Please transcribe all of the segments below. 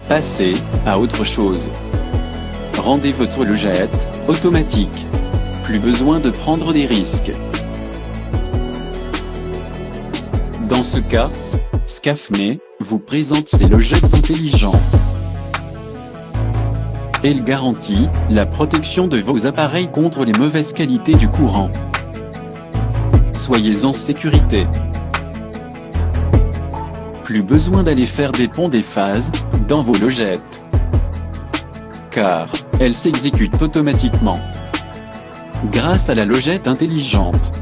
Passez à autre chose. Rendez votre logette automatique. Plus besoin de prendre des risques. Dans ce cas, Scafmé vous présente ses logettes intelligentes. Elle garantit la protection de vos appareils contre les mauvaises qualités du courant. Soyez en sécurité. Plus besoin d'aller faire des ponts des phases dans vos logettes, car elles s'exécutent automatiquement grâce à la logette intelligente.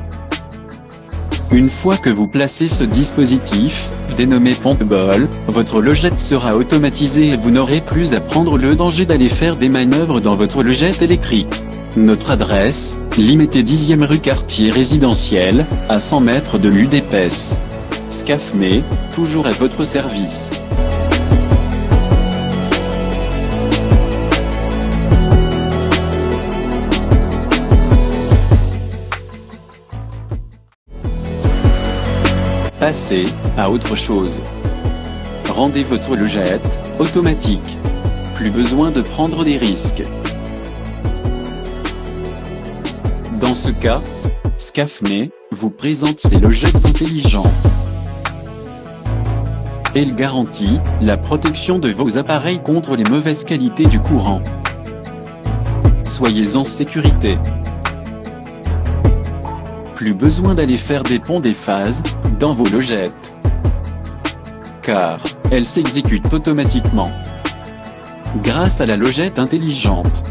Une fois que vous placez ce dispositif, dénommé Pompball, votre logette sera automatisée et vous n'aurez plus à prendre le danger d'aller faire des manœuvres dans votre logette électrique. Notre adresse, Limité 10e rue quartier résidentiel, à 100 mètres de l'UDPS. Scafmé, toujours à votre service. Passez à autre chose. Rendez votre logette automatique. Plus besoin de prendre des risques. Dans ce cas, Scafmé vous présente ses logettes intelligentes. Elle garantit la protection de vos appareils contre les mauvaises qualités du courant. Soyez en sécurité. Plus besoin d'aller faire des ponts des phases dans vos logettes, car elles s'exécutent automatiquement grâce à la logette intelligente.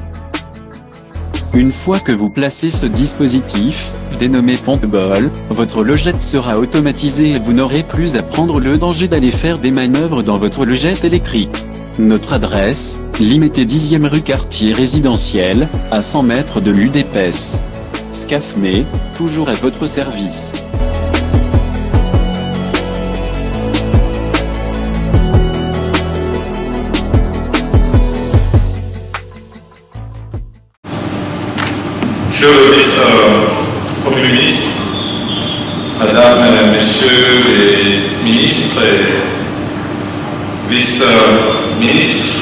Une fois que vous placez ce dispositif, dénommé Pompball, votre logette sera automatisée et vous n'aurez plus à prendre le danger d'aller faire des manœuvres dans votre logette électrique. Notre adresse, Limité 10e rue quartier résidentiel, à 100 mètres de l'UDPS. Scafmé, toujours à votre service. Monsieur le vice-premier ministre, Madame et Messieurs les ministres et vice-ministres,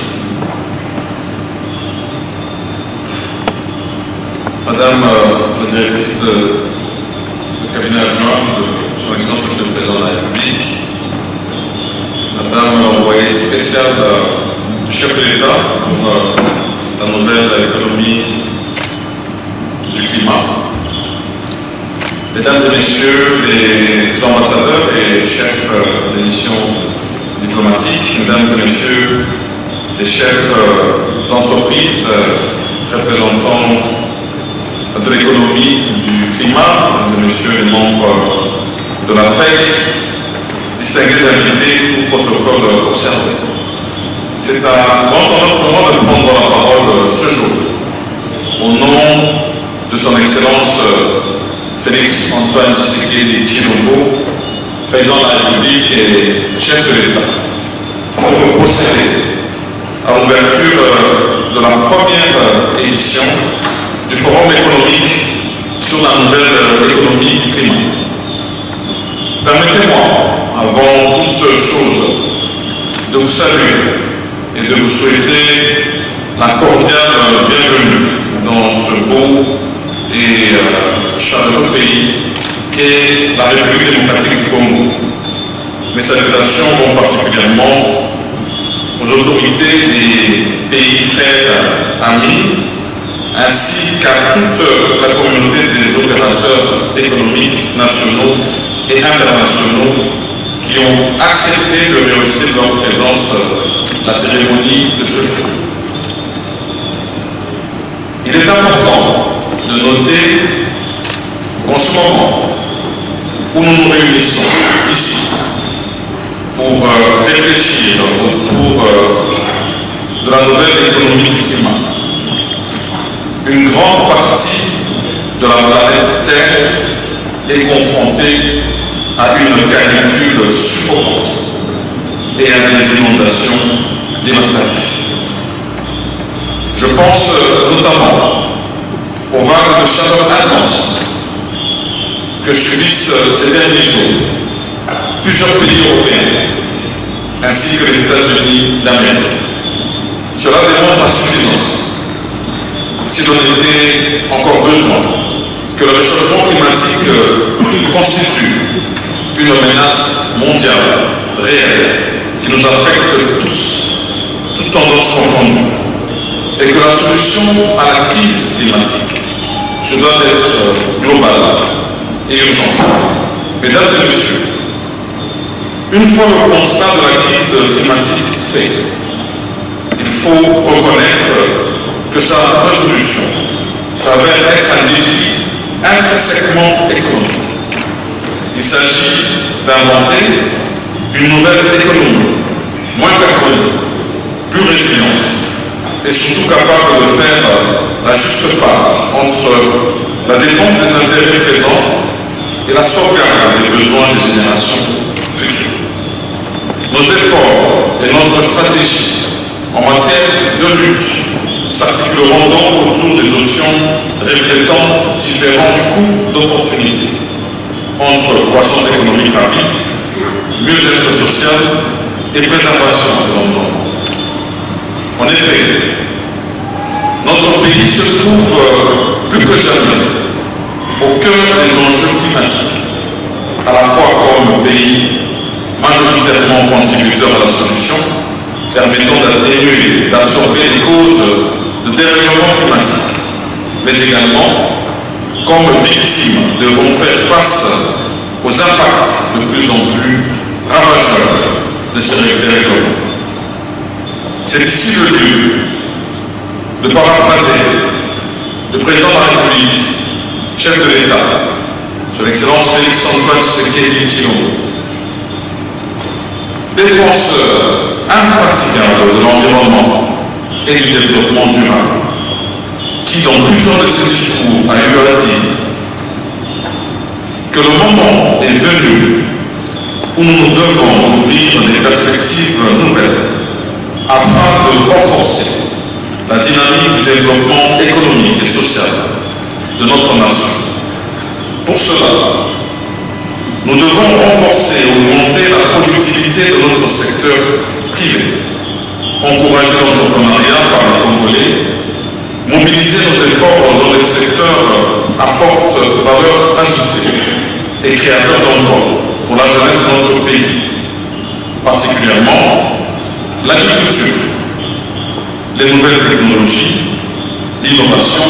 Madame la directrice du cabinet adjoint de Son Excellence Monsieur le Président de la République, Madame l'envoyée spéciale du chef de l'État pour la nouvelle économie du climat, Mesdames et Messieurs les ambassadeurs et chefs des missions diplomatiques, Mesdames et Messieurs les chefs d'entreprise, représentants de l'économie du climat, Mesdames et Messieurs les membres de la FEC, distingués invités, tout protocole observé. C'est un grand honneur pour moi de prendre la parole ce jour au nom de Son Excellence Félix Antoine Tshisekedi Tshilombo, Président de la République et chef de l'État, pour procéder à l'ouverture de la première édition du Forum économique sur la nouvelle économie du climat. Permettez-moi, avant toute chose, de vous saluer et de vous souhaiter la cordiale bienvenue dans ce beau et chaleureux pays qu'est la République démocratique du Congo. Mes salutations vont particulièrement aux autorités des pays frères amis, ainsi qu'à toute la communauté des opérateurs économiques nationaux et internationaux qui ont accepté de rehausser leur présence à la cérémonie de ce jour. Il est important de noter qu'en ce moment où nous nous réunissons ici pour réfléchir autour de la nouvelle économie du climat, une grande partie de la planète Terre est confrontée à une canicule suffocante et à des inondations dévastatrices. Je pense notamment aux vagues de chaleur intense que subissent ces derniers jours plusieurs pays européens ainsi que les États-Unis d'Amérique. Cela démontre la suffisance, s'il en était encore besoin, que le réchauffement climatique constitue une menace mondiale, réelle, qui nous affecte tous, toutes tendances confondues, et que la solution à la crise climatique se doit être globale et urgente. Mesdames et messieurs, une fois le constat de la crise climatique fait, il faut reconnaître que sa résolution s'avère être un défi intrinsèquement économique. Il s'agit d'inventer une nouvelle économie, moins carbonée, plus résiliente, et surtout capable de faire la juste part entre la défense des intérêts présents et la sauvegarde des besoins des générations futures. Nos efforts et notre stratégie en matière de lutte s'articuleront donc autour des options reflétant différents coûts d'opportunité entre croissance économique rapide, mieux-être social et préservation de l'environnement. En effet, notre pays se trouve plus que jamais au cœur des enjeux climatiques, à la fois comme pays majoritairement contributeur à la solution, permettant d'atténuer, d'absorber les causes de dérèglement climatique, mais également comme victime devant faire face aux impacts de plus en plus ravageurs de ces dérèglements. C'est ici le lieu de paraphraser le président de la République, chef de l'État, son Excellence Félix-Antoine Tshisekedi Tshilombo, défenseur infatigable de l'environnement et du développement durable, qui dans plusieurs de ses discours a eu à dire que le moment est venu où nous devons ouvrir des perspectives nouvelles afin de renforcer la dynamique du développement économique et social de notre nation. Pour cela, nous devons renforcer et augmenter la productivité de notre secteur privé, encourager l'entrepreneuriat par les Congolais, mobiliser nos efforts dans les secteurs à forte valeur ajoutée et créateurs d'emplois pour la jeunesse de notre pays, particulièrement l'agriculture, les nouvelles technologies, l'innovation,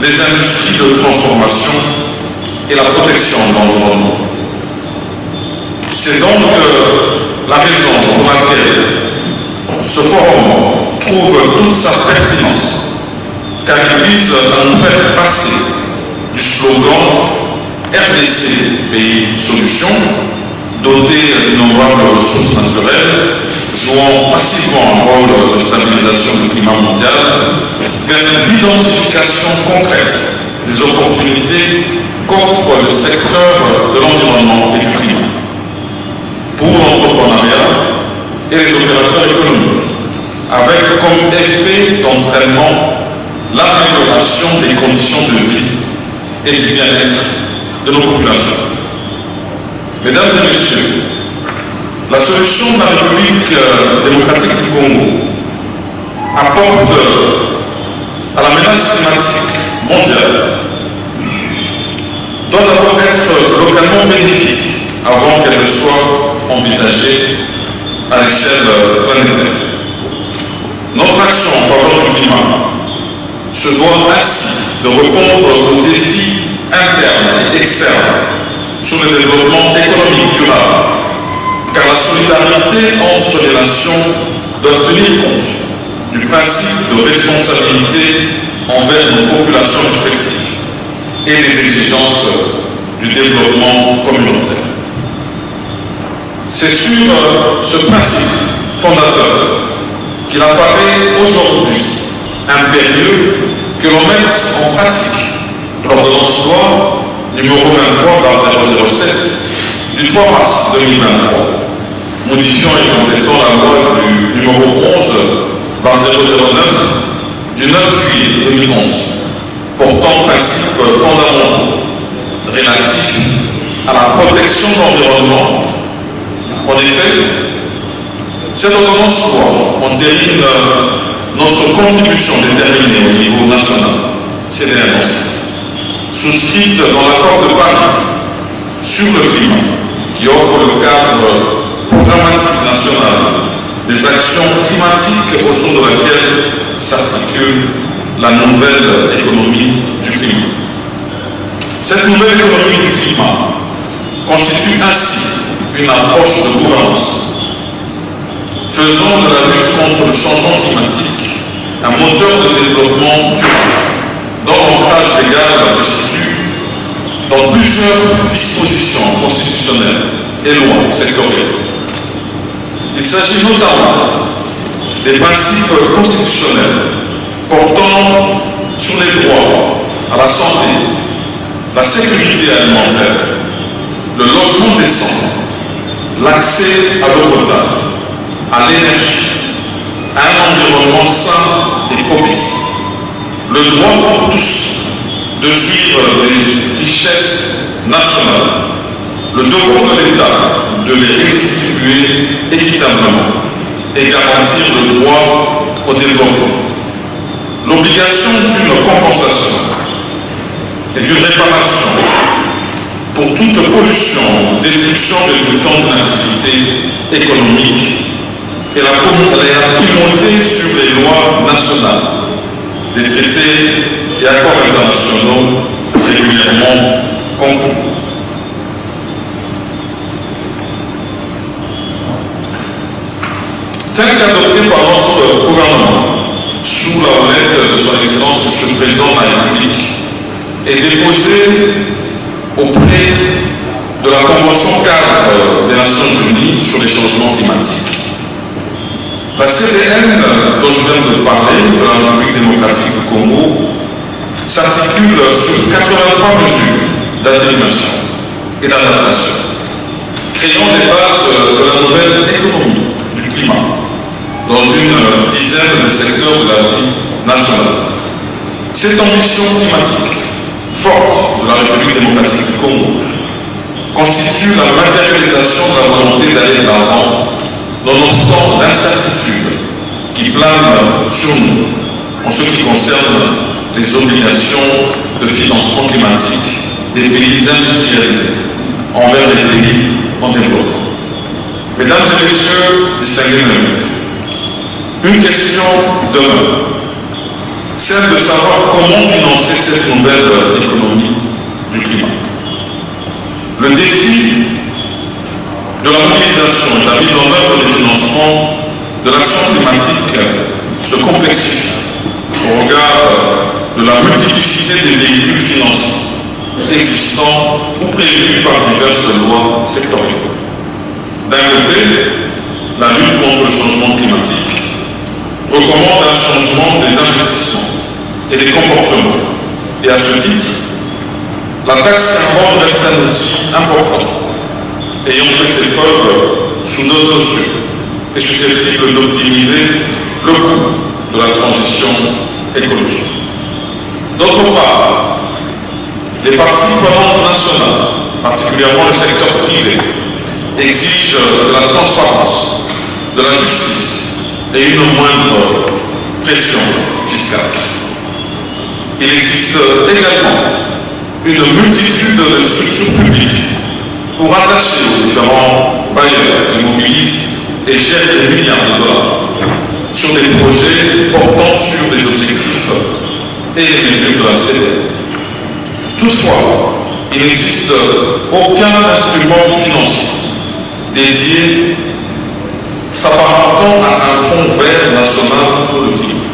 les industries de transformation et la protection de l'environnement. C'est donc la raison pour laquelle ce forum trouve toute sa pertinence, car il vise à nous faire passer du slogan RDC Pays Solutions, doté d'innombrables ressources naturelles, jouant massivement un rôle de stabilisation du climat mondial, vers l'identification concrète des opportunités qu'offre le secteur de l'environnement et du climat pour l'entrepreneuriat et les opérateurs économiques, avec comme effet d'entraînement l'amélioration des conditions de vie et du bien-être de nos populations. Mesdames et messieurs, la solution de la République démocratique du Congo apporte à la menace climatique mondiale doit d'abord être localement bénéfique avant qu'elle ne soit envisagée à l'échelle planétaire. Notre action en faveur du climat se doit ainsi de répondre aux défis internes et externes sur le développement économique durable, car la solidarité entre les nations doit tenir compte du principe de responsabilité envers nos populations respectives et les exigences du développement communautaire. C'est sur ce principe fondateur qu'il apparaît aujourd'hui impérieux que l'on mette en pratique l'ordonnance loi numéro 23/007 du 3 mars 2023, modifiant et complétant la loi du numéro 11/009 du 9 juillet 2011, portant principes fondamentaux relatifs à la protection de l'environnement. En effet, Cette ordonnance 3 entérine notre contribution déterminée au niveau national, c'est annoncé, souscrite dans l'accord de Paris sur le climat, qui offre le cadre programmatique national des actions climatiques autour de laquelle s'articule la nouvelle économie du climat. Cette nouvelle économie du climat constitue ainsi une approche de gouvernance, faisant de la lutte contre le changement climatique un moteur de développement durable, dont l'ancrage légal se situe dans plusieurs dispositions constitutionnelles et lois sectorielles. Il s'agit notamment des principes constitutionnels portant sur les droits à la santé, la sécurité alimentaire, le logement décent, l'accès à l'eau potable, à l'énergie, à un environnement sain et propice, le droit pour tous de jouir des richesses nationales, le devoir de l'État de les redistribuer équitablement et garantir le droit au développement, l'obligation d'une compensation et d'une réparation pour toute pollution ou destruction résultant d'une activité économique et la primauté sur les lois nationales, les traités et accords internationaux régulièrement conclus. Tel qu'adopté par notre gouvernement, sous la houlette de son Excellence M. le Président de la République, est déposé auprès de la Convention cadre des Nations Unies sur les changements climatiques. La CDN, dont je viens de parler, de la République démocratique du Congo, s'articule sur 83 mesures d'atténuation et d'adaptation, créant les bases de la nouvelle économie du climat dans une dizaine de secteurs de la vie nationale. Cette ambition climatique forte de la République démocratique du Congo constitue la matérialisation de la volonté d'aller de l'avant nonobstant l'incertitude qui plane sur nous en ce qui concerne les obligations de financement climatique des pays industrialisés envers les pays en développement. Mesdames et messieurs, distingués invités, une question demeure, celle de savoir comment financer cette nouvelle économie du climat. Le défi de la mobilisation et de la mise en œuvre des financements de l'action climatique se complexifie au regard de la multiplicité des véhicules financiers existants ou prévus par diverses lois sectorielles. D'un côté, la lutte contre le changement climatique recommande un changement des investissements et des comportements. Et à ce titre, la taxe carbone reste un outil important, ayant fait ses preuves sous d'autres yeux et susceptible d'optimiser le coût de la transition écologique. D'autre part, les parties prenantes nationales, particulièrement le secteur privé, exigent de la transparence, de la justice et une moindre pression fiscale. Il existe également une multitude de structures publiques pour attacher aux différents bailleurs qui mobilisent et gèrent des milliards de dollars sur des projets portant sur des objectifs et des mesures de la CDN. Toutefois, il n'existe aucun instrument financier dédié s'apparentant à un fonds vert national pour le climat,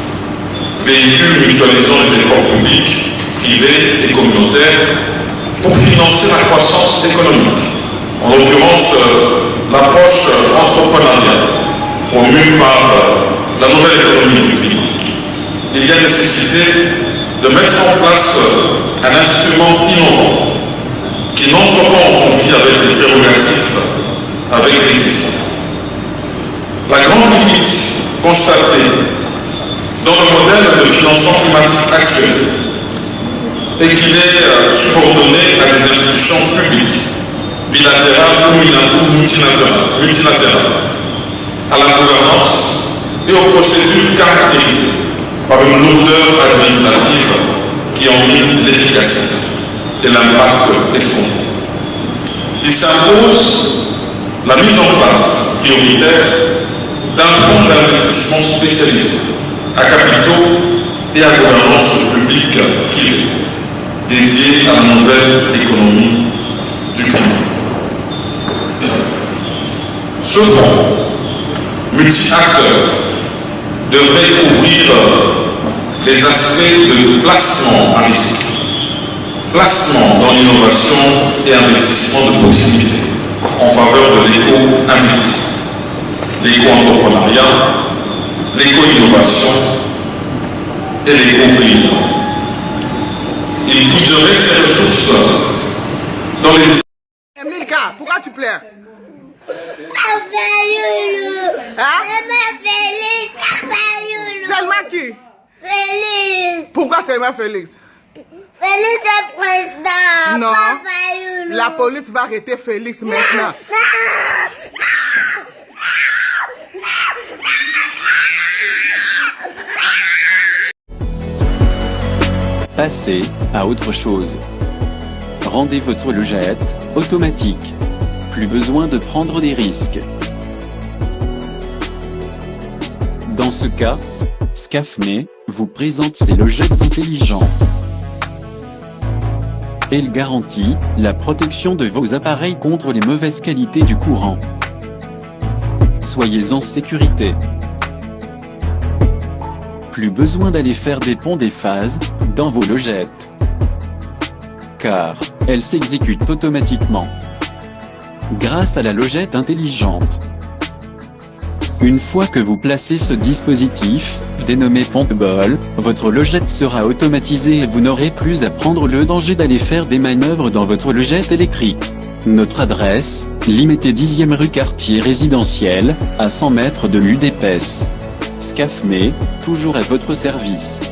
véhicule mutualisant les efforts publics, privés et communautaires pour financer la croissance économique, en l'occurrence l'approche entrepreneuriale promue par la nouvelle économie du climat. Il y a nécessité de mettre en place un instrument innovant qui n'entre pas en conflit avec les prérogatives avec l'existant. La grande limite constatée dans le modèle de financement climatique actuel est qu'il est subordonné à des institutions publiques, bilatérales ou multilatérales, à la gouvernance et aux procédures caractérisées par une lourdeur administrative qui en mine l'efficacité et l'impact escompté. Il s'impose la mise en place prioritaire d'un fonds d'investissement spécialisé à capitaux et à gouvernance publique privée, dédié à la nouvelle économie du climat. Ce fonds multi-acteurs devrait couvrir les aspects de placement à risque, placement dans l'innovation et investissement de proximité en faveur de l'éco-investissement, l'éco-entrepreneuriat, l'éco-innovation et l'éco-paysan. Il puiserait ses ressources dans les... Milka, pourquoi tu pleures? Hein? Seulement qui? Félix. Pourquoi seulement Félix? Félix est président. Non. Pas Fayoulou. La police va arrêter Félix maintenant. Passez à autre chose. Rendez votre logette automatique. Plus besoin de prendre des risques. Dans ce cas, Scafme vous présente ses logettes intelligentes. Elle garantit la protection de vos appareils contre les mauvaises qualités du courant. Soyez en sécurité. Plus besoin d'aller faire des ponts des phases dans vos logettes, car elles s'exécutent automatiquement grâce à la logette intelligente. Une fois que vous placez ce dispositif, dénommé Pompeball, votre logette sera automatisée et vous n'aurez plus à prendre le danger d'aller faire des manœuvres dans votre logette électrique. Notre adresse, Limité 10e rue quartier résidentiel, à 100 mètres de l'UDPS. Scafme, toujours à votre service.